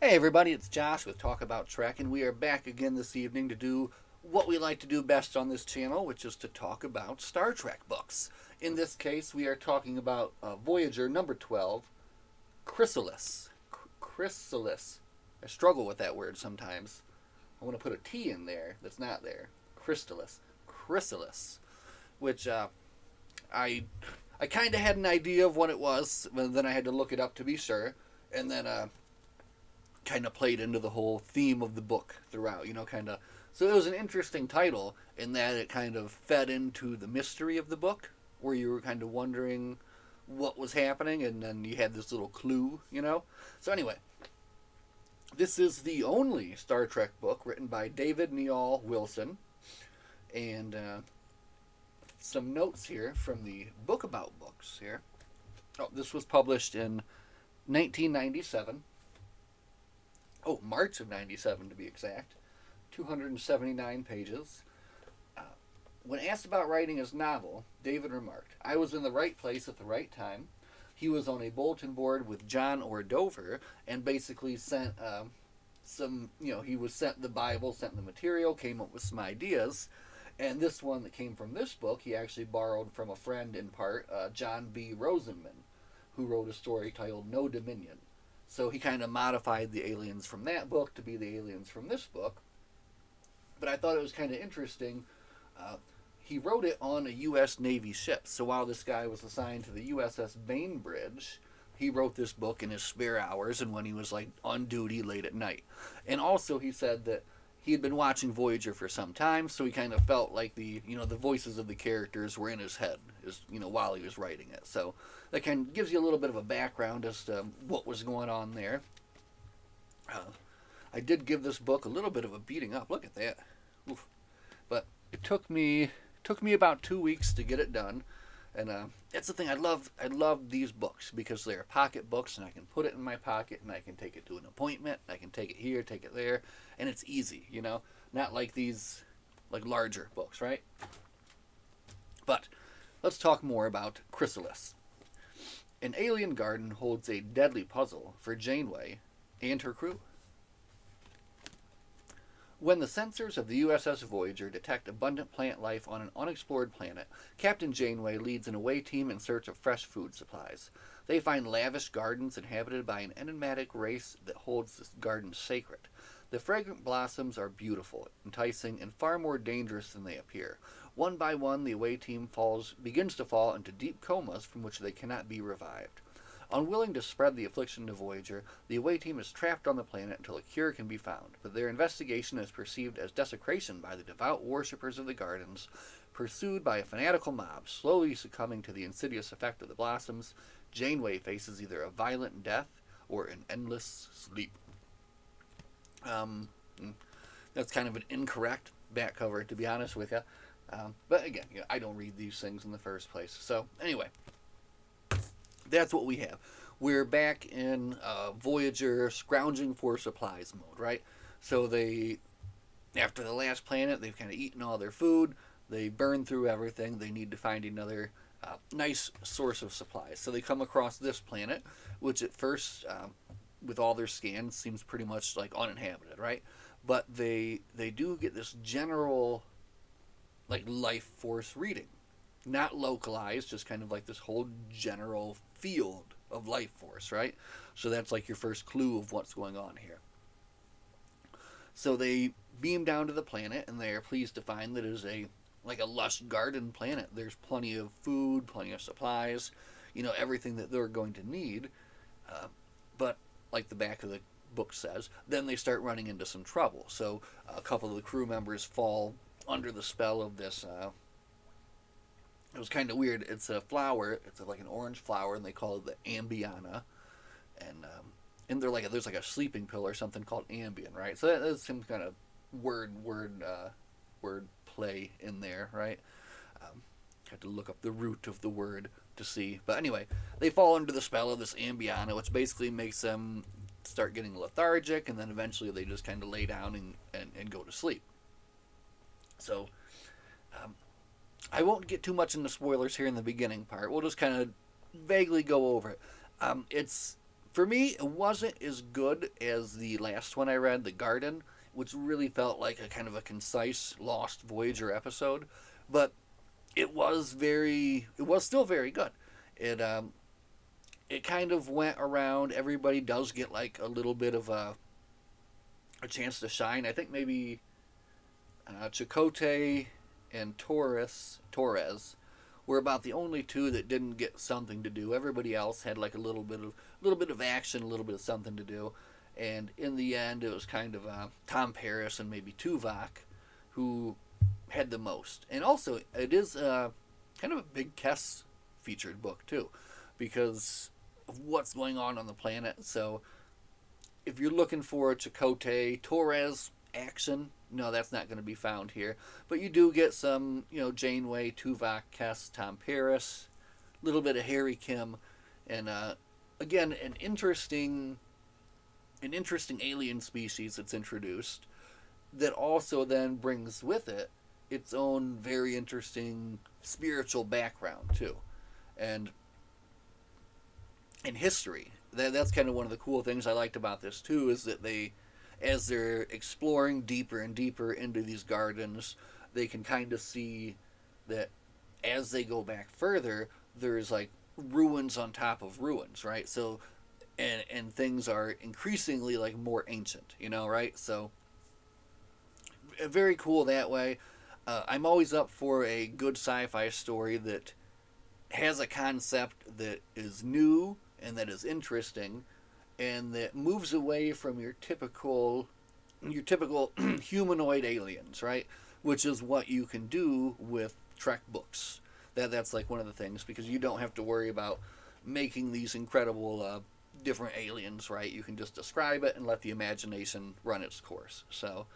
Hey everybody, it's Josh with Talk About Trek, and we are back again this evening to do what we like to do best on this channel, which is to talk about Star Trek books. In this case, we are talking about Voyager number 12, Chrysalis. Chrysalis. I struggle with that word sometimes. I want to put a T in there that's not there. Chrysalis. Chrysalis. Which I I kind of had an idea of what it was, but then I had to look it up to be sure. And then kind of played into the whole theme of the book throughout, kind of. So it was an interesting title in that it kind of fed into the mystery of the book, where you were kind of wondering what was happening, and then you had this little clue. So anyway, this is the only Star Trek book written by David Neal Wilson, and some notes here from the book about books here. Oh, this was published in 1997. Oh, March of 97 to be exact. 279 pages. Uh, when asked about writing his novel, David remarked, "I was in the right place at the right time." He was on a bulletin board with John Ordover and basically sent he was sent the Bible, sent the material, came up with some ideas. And this one that came from this book, he actually borrowed from a friend in part, John B. Rosenman, who wrote a story titled No Dominion. So he kind of modified the aliens from that book to be the aliens from this book. But I thought it was kind of interesting. Uh, he wrote it on a U.S. Navy ship. So while this guy was assigned to the USS Bainbridge, he wrote this book in his spare hours and when he was like on duty late at night. And also he said that he had been watching Voyager for some time, so he kind of felt like the voices of the characters were in his head, while he was writing it. So that kind of gives you a little bit of a background as to what was going on there. I did give this book a little bit of a beating up. Look at that. Oof. But it took me about 2 weeks to get it done. And that's the thing. I love these books because they're pocket books, and I can put it in my pocket, and I can take it to an appointment. I can take it here, take it there, and it's easy. Not like these, like larger books, right? But let's talk more about Chrysalis. An alien garden holds a deadly puzzle for Janeway and her crew. When the sensors of the USS Voyager detect abundant plant life on an unexplored planet, Captain Janeway leads an away team in search of fresh food supplies. They find lavish gardens inhabited by an enigmatic race that holds this garden sacred. The fragrant blossoms are beautiful, enticing, and far more dangerous than they appear. One by one, the away team begins to fall into deep comas from which they cannot be revived. Unwilling to spread the affliction to Voyager, the away team is trapped on the planet until a cure can be found, but their investigation is perceived as desecration by the devout worshippers of the gardens. Pursued by a fanatical mob, slowly succumbing to the insidious effect of the blossoms, Janeway faces either a violent death or an endless sleep. Um, that's kind of an incorrect back cover, to be honest with you. But again, I don't read these things in the first place. So anyway, that's what we have. We're back in Voyager scrounging for supplies mode, right? So after the last planet, they've kind of eaten all their food. They burn through everything. They need to find another nice source of supplies. So they come across this planet, which at first, with all their scans, seems pretty much like uninhabited, right? But they do get this general, like, life force reading. Not localized, just kind of like this whole general field of life force, right? So that's like your first clue of what's going on here. So they beam down to the planet, and they are pleased to find that it is a lush garden planet. There's plenty of food, plenty of supplies, everything that they're going to need. But like the back of the book says, then they start running into some trouble. So a couple of the crew members fall under the spell of this. It was kind of weird. It's a flower. It's like an orange flower, and they call it the Ambiana. And there's like a sleeping pill or something called Ambien, right? So that's some kind of word play in there, right? Had to look up the root of the word to see. But anyway, they fall under the spell of this Ambiana, which basically makes them start getting lethargic, and then eventually they just kind of lay down and go to sleep. So I won't get too much into spoilers here in the beginning part. We'll just kind of vaguely go over it. It's For me, it wasn't as good as the last one I read, The Garden, which really felt like a kind of a concise Lost Voyager episode. But it was still very good. It it kind of went around. Everybody does get like a little bit of a chance to shine. I think maybe Chakotay and Torres were about the only two that didn't get something to do. Everybody else had like a little bit of action, a little bit of something to do. And in the end, it was kind of Tom Paris and maybe Tuvok who had the most. And also, it is kind of a big Kess featured book too, because of what's going on the planet. So if you're looking for Chakotay Torres action, no, that's not going to be found here. But you do get some, Janeway, Tuvok, Kess, Tom Paris, a little bit of Harry Kim, and again, an interesting alien species that's introduced that also then brings with it its own very interesting spiritual background too, and in history. That's kind of one of the cool things I liked about this too, is that as they're exploring deeper and deeper into these gardens, they can kind of see that as they go back further, there's like ruins on top of ruins, right? So, and things are increasingly like more ancient, right? So, very cool that way. I'm always up for a good sci-fi story that has a concept that is new and that is interesting, and that moves away from your typical humanoid aliens, right? Which is what you can do with Trek books. That's like one of the things, because you don't have to worry about making these incredible different aliens, right? You can just describe it and let the imagination run its course. So,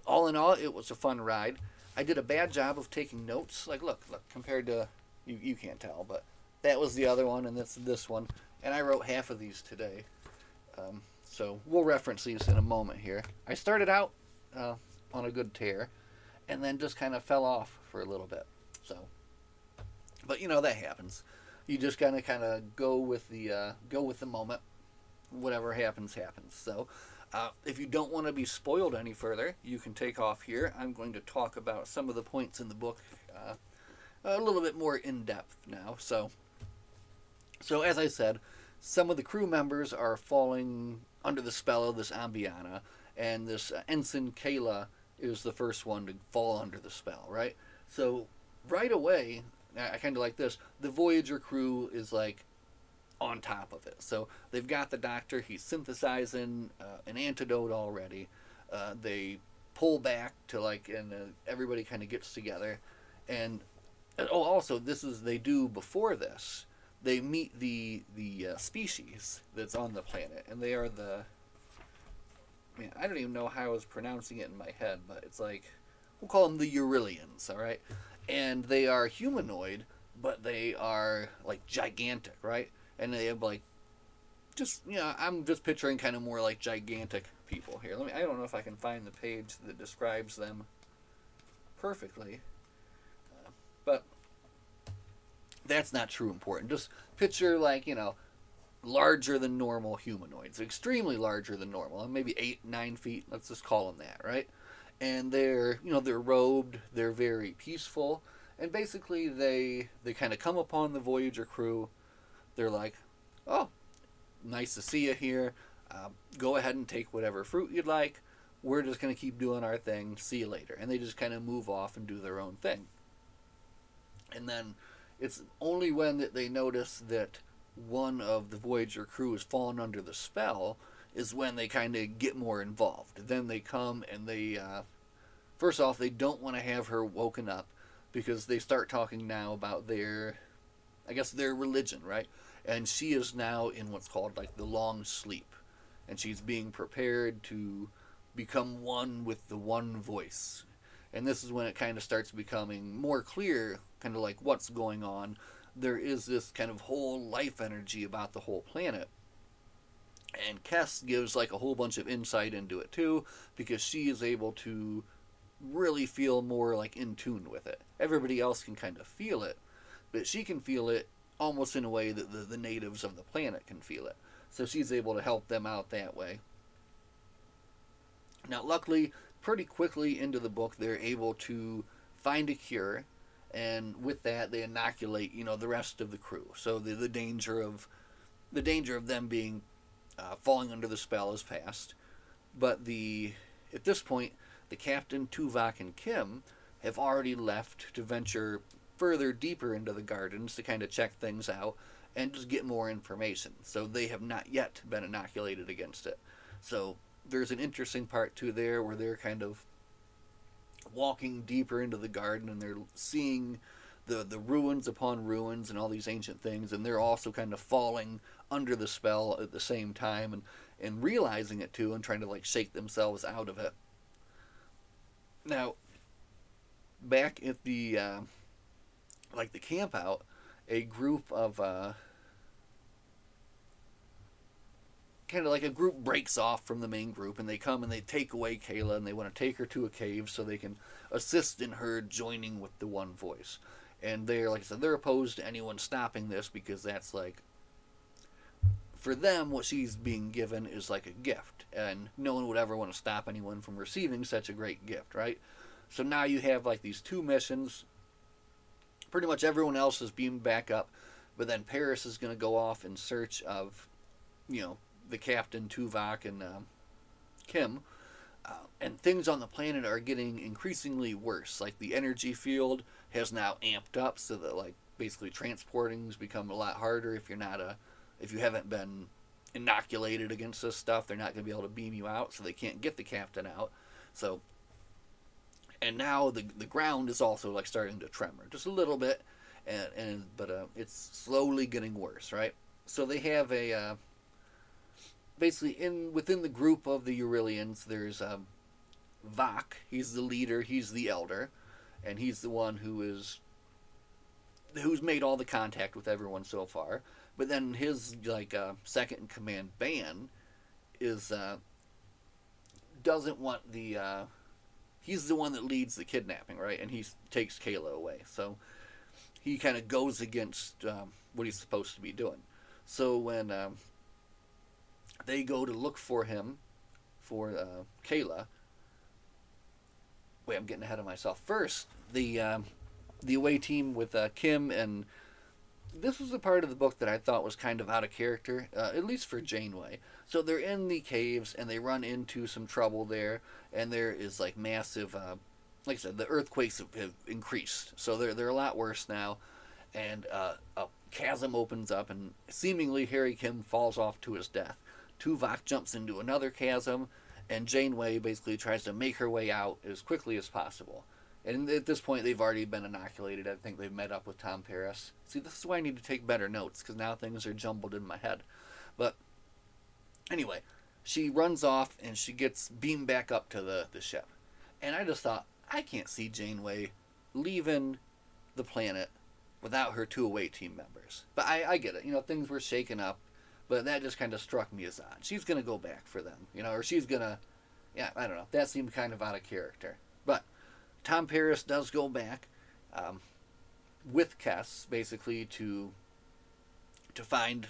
all in all, it was a fun ride. I did a bad job of taking notes. Like, look, compared to you can't tell, but that was the other one, and that's this one, and I wrote half of these today. So we'll reference these in a moment here. I started out on a good tear, and then just kind of fell off for a little bit. So, but that happens. You just gotta kind of go with the moment. Whatever happens, happens. So, if you don't want to be spoiled any further, you can take off here. I'm going to talk about some of the points in the book a little bit more in depth now. So as I said, some of the crew members are falling under the spell of this Ambiana, and this Ensign Kayla is the first one to fall under the spell, right? So right away, I kind of like this. The Voyager crew is like on top of it. So they've got the doctor. He's synthesizing an antidote already. They pull back to and everybody kind of gets together. And also they do before this. They meet the species that's on the planet, and they are I don't even know how I was pronouncing it in my head, but it's like, we'll call them the Eurylians, all right? And they are humanoid, but they are like gigantic, right? And they have like, I'm just picturing kind of more like gigantic people here. I don't know if I can find the page that describes them perfectly, but that's not too important. Just picture larger than normal humanoids, extremely larger than normal, maybe 8-9 feet. Let's just call them that, right? And they're they're robed. They're very peaceful, and basically they kind of come upon the Voyager crew. They're like, "Oh, nice to see you here. Go ahead and take whatever fruit you'd like. We're just going to keep doing our thing. See you later." And they just kind of move off and do their own thing. And then it's only when they notice that one of the Voyager crew has fallen under the spell is when they kind of get more involved. Then they come and they, first off, they don't want to have her woken up, because they start talking now about their religion, right? And she is now in what's called the long sleep. And she's being prepared to become one with the one voice. And this is when it kind of starts becoming more clear, kind of like what's going on. There is this kind of whole life energy about the whole planet. And Kess gives a whole bunch of insight into it too, because she is able to really feel more in tune with it. Everybody else can kind of feel it, but she can feel it almost in a way that the natives of the planet can feel it. So she's able to help them out that way. Now, luckily, pretty quickly into the book, they're able to find a cure, and with that, they inoculate, the rest of the crew. So the danger of them being falling under the spell is past. But at this point, the captain, Tuvok, and Kim have already left to venture further deeper into the gardens to kind of check things out and just get more information. So they have not yet been inoculated against it. So there's an interesting part too there where they're kind of walking deeper into the garden and they're seeing the ruins upon ruins and all these ancient things, and they're also kind of falling under the spell at the same time and realizing it too and trying to like shake themselves out of it. Now, back at the the camp out, a group of kind of like a group breaks off from the main group, and they come and they take away Kayla, and they want to take her to a cave so they can assist in her joining with the One Voice. And they're, like I said, they're opposed to anyone stopping this because that's like, for them, what she's being given is like a gift, and no one would ever want to stop anyone from receiving such a great gift, right? So now you have like these two missions. Pretty much everyone else is beamed back up, but then Paris is going to go off in search of, the captain, Tuvok, and Kim. And things on the planet are getting increasingly worse. Like the energy field has now amped up, so that like basically transporting's become a lot harder if you haven't been inoculated against this stuff. They're not going to be able to beam you out, so they can't get the captain out. So, and now the ground is also like starting to tremor just a little bit, but it's slowly getting worse, right? So they have a basically within the group of the Eurylians, there's Vok. He's the leader. He's the elder, and he's the one who's made all the contact with everyone so far. But then his second in command, Ban, is doesn't want the he's the one that leads the kidnapping, right? And he takes Kayla away. So he kind of goes against what he's supposed to be doing. So when they go to look for him, for Kayla. Wait, I'm getting ahead of myself. First, the away team with Kim, and this was the part of the book that I thought was kind of out of character, at least for Janeway. So they're in the caves, and they run into some trouble there, and there is like massive, like I said, the earthquakes have increased, so they're a lot worse now, and a chasm opens up, and seemingly Harry Kim falls off to his death. Tuvok jumps into another chasm, and Janeway basically tries to make her way out as quickly as possible. And at this point, they've already been inoculated. I think they've met up with Tom Paris. See, this is why I need to take better notes, because now things are jumbled in my head. But anyway, she runs off, and she gets beamed back up to the ship. And I just thought, I can't see Janeway leaving the planet without her two away team members. But I get it. Things were shaken up. But that just kind of struck me as odd. She's going to go back for them, or she's going to, I don't know. That seemed kind of out of character. But Tom Paris does go back with Kes, basically, to find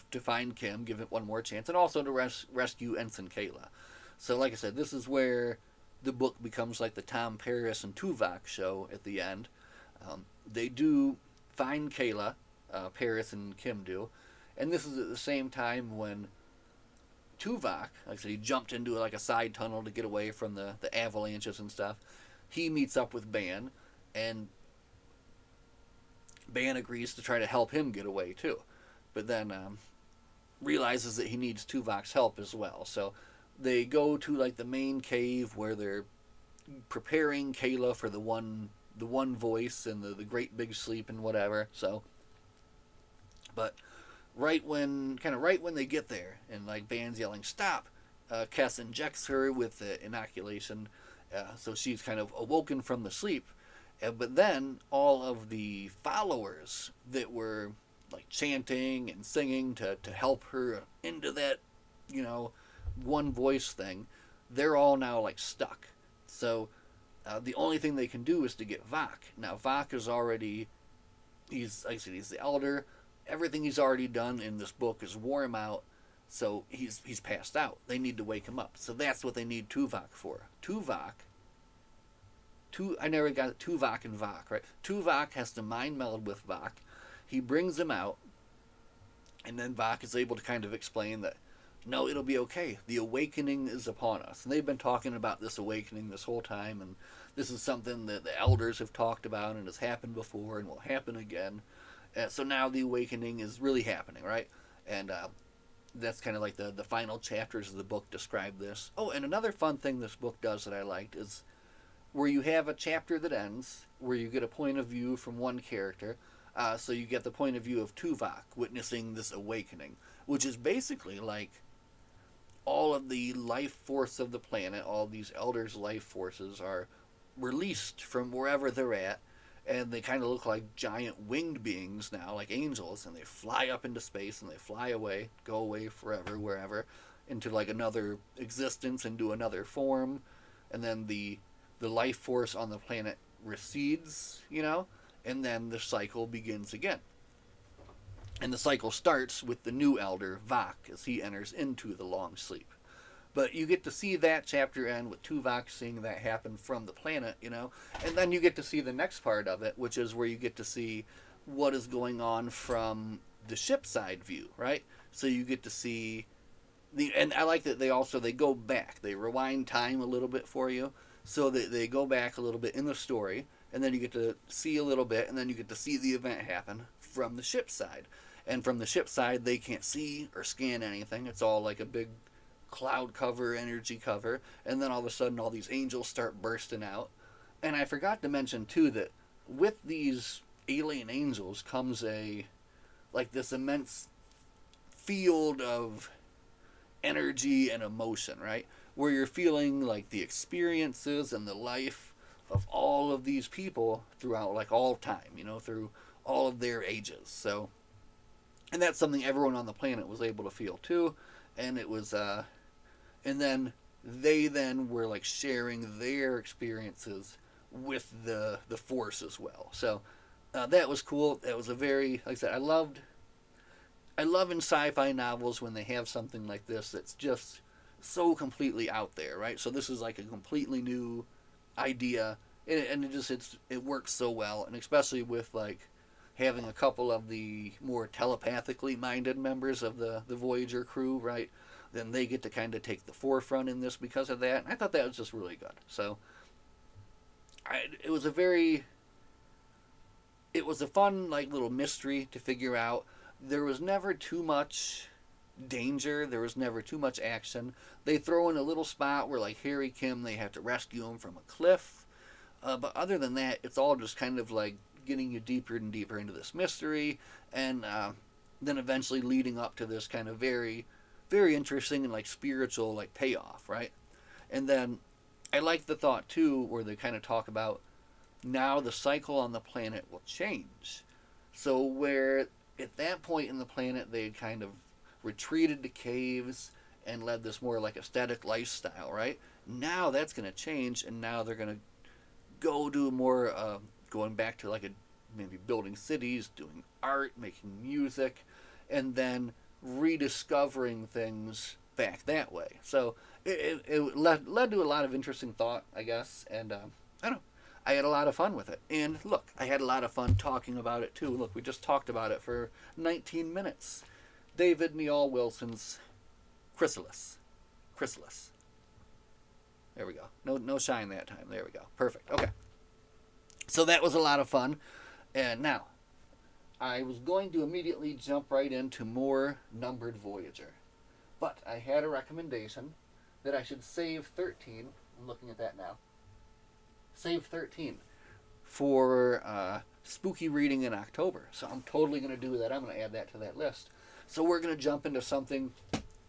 Kim, give it one more chance, and also to rescue Ensign Kayla. So, like I said, this is where the book becomes like the Tom Paris and Tuvok show at the end. They do find Kayla, Paris and Kim do. And this is at the same time when Tuvok, like I said, he jumped into like a side tunnel to get away from the avalanches and stuff. He meets up with Ban, and Ban agrees to try to help him get away too. But then realizes that he needs Tuvok's help as well. So they go to like the main cave where they're preparing Kayla for the one voice and the great big sleep and whatever. So, but right when they get there, and like Ban's yelling stop, Kes injects her with the inoculation, so she's kind of awoken from the sleep. But then all of the followers that were like chanting and singing to help her into that one voice thing, they're all now like stuck. So the only thing they can do is to get Vok. Now Vok is already, he's like I said, he's the elder. Everything he's already done in this book is wore him out, So he's passed out. They need to wake him up. So that's what they need Tuvok for. I never got Tuvok and Vok, right? Tuvok has to mind meld with Vok. He brings him out, and then Vok is able to kind of explain that, no, it'll be okay. The awakening is upon us. And they've been talking about this awakening this whole time, and this is something that the elders have talked about and has happened before and will happen again. So now the awakening is really happening, right? And that's kind of like the final chapters of the book describe this. Oh, and another fun thing this book does that I liked is where you have a chapter that ends, where you get a point of view from one character. So you get the point of view of Tuvok witnessing this awakening, which is basically like all of the life force of the planet, all these elders' life forces are released from wherever they're at, and they kind of look like giant winged beings now, like angels, and they fly up into space and they fly away, go away forever, wherever, into like another existence, into another form, and then the life force on the planet recedes, and then the cycle begins again. And the cycle starts with the new elder, Vok, as he enters into the long sleep. But you get to see that chapter end with Tuvok seeing that happen from the planet, and then you get to see the next part of it, which is where you get to see what is going on from the ship side view, right? So you get to see and I like that they go back, they rewind time a little bit for you, so that they go back a little bit in the story, and then you get to see a little bit, and then you get to see the event happen from the ship side. And from the ship side, they can't see or scan anything. It's all like a big cloud cover, energy cover, and then all of a sudden all these angels start bursting out. And I forgot to mention too that with these alien angels comes this immense field of energy and emotion, right? Where you're feeling like the experiences and the life of all of these people throughout like all time, through all of their ages. So, and that's something everyone on the planet was able to feel too. And it was, and then they then were like sharing their experiences with the Force as well. So that was cool. That was a very, like I said, I love in sci-fi novels when they have something like this that's just so completely out there, right? So this is like a completely new idea, and it works so well, and especially with like having a couple of the more telepathically minded members of the Voyager crew, right? Then they get to kind of take the forefront in this because of that. And I thought that was just really good. So it was a fun like little mystery to figure out. There was never too much danger. There was never too much action. They throw in a little spot where like Harry Kim, they have to rescue him from a cliff. But other than that, it's all just kind of like getting you deeper and deeper into this mystery, and then eventually leading up to this kind of very, very interesting and like spiritual like payoff, right? And then I like the thought too where they kind of talk about now the cycle on the planet will change. So where at that point in the planet they had kind of retreated to caves and led this more like aesthetic lifestyle, right? Now that's going to change, and now they're going to go do more going back to like maybe building cities, doing art, making music, and then rediscovering things back that way. So it led to a lot of interesting thought, I guess, and I don't know. I had a lot of fun with it. And look, I had a lot of fun talking about it too. Look, we just talked about it for 19 minutes. David Neal Wilson's Chrysalis. Chrysalis. There we go. No shine that time. There we go. Perfect. Okay. So that was a lot of fun. And now, I was going to immediately jump right into more numbered Voyager. But I had a recommendation that I should save 13. I'm looking at that now. Save 13 for spooky reading in October. So I'm totally going to do that. I'm going to add that to that list. So we're going to jump into something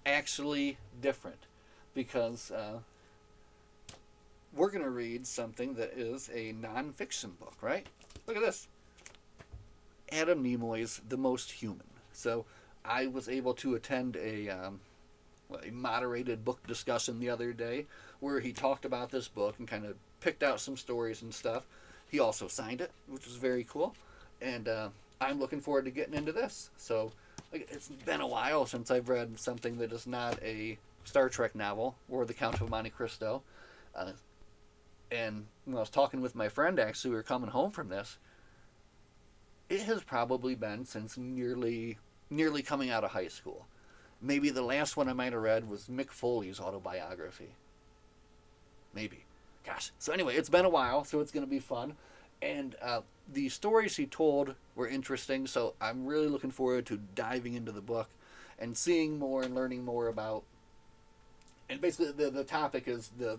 actually different, because we're going to read something that is a non-fiction book, right? Look at this. Adam Nimoy's The Most Human. So I was able to attend a moderated book discussion the other day where he talked about this book and kind of picked out some stories and stuff. He also signed it, which was very cool. And I'm looking forward to getting into this. So like, it's been a while since I've read something that is not a Star Trek novel or The Count of Monte Cristo. Uh, and when I was talking with my friend, actually, we were coming home from this. It has probably been since nearly coming out of high school. Maybe the last one I might have read was Mick Foley's autobiography. Maybe. Gosh. So anyway, it's been a while, so it's going to be fun. And the stories he told were interesting, so I'm really looking forward to diving into the book and seeing more and learning more about. And basically, the topic is the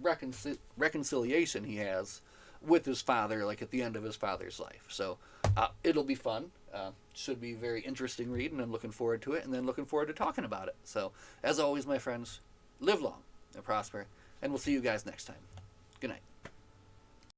reconciliation he has with his father, like at the end of his father's life. So it'll be fun. Should be a very interesting read, and I'm looking forward to it, and then looking forward to talking about it. So, as always, my friends, live long and prosper, and we'll see you guys next time. Good night.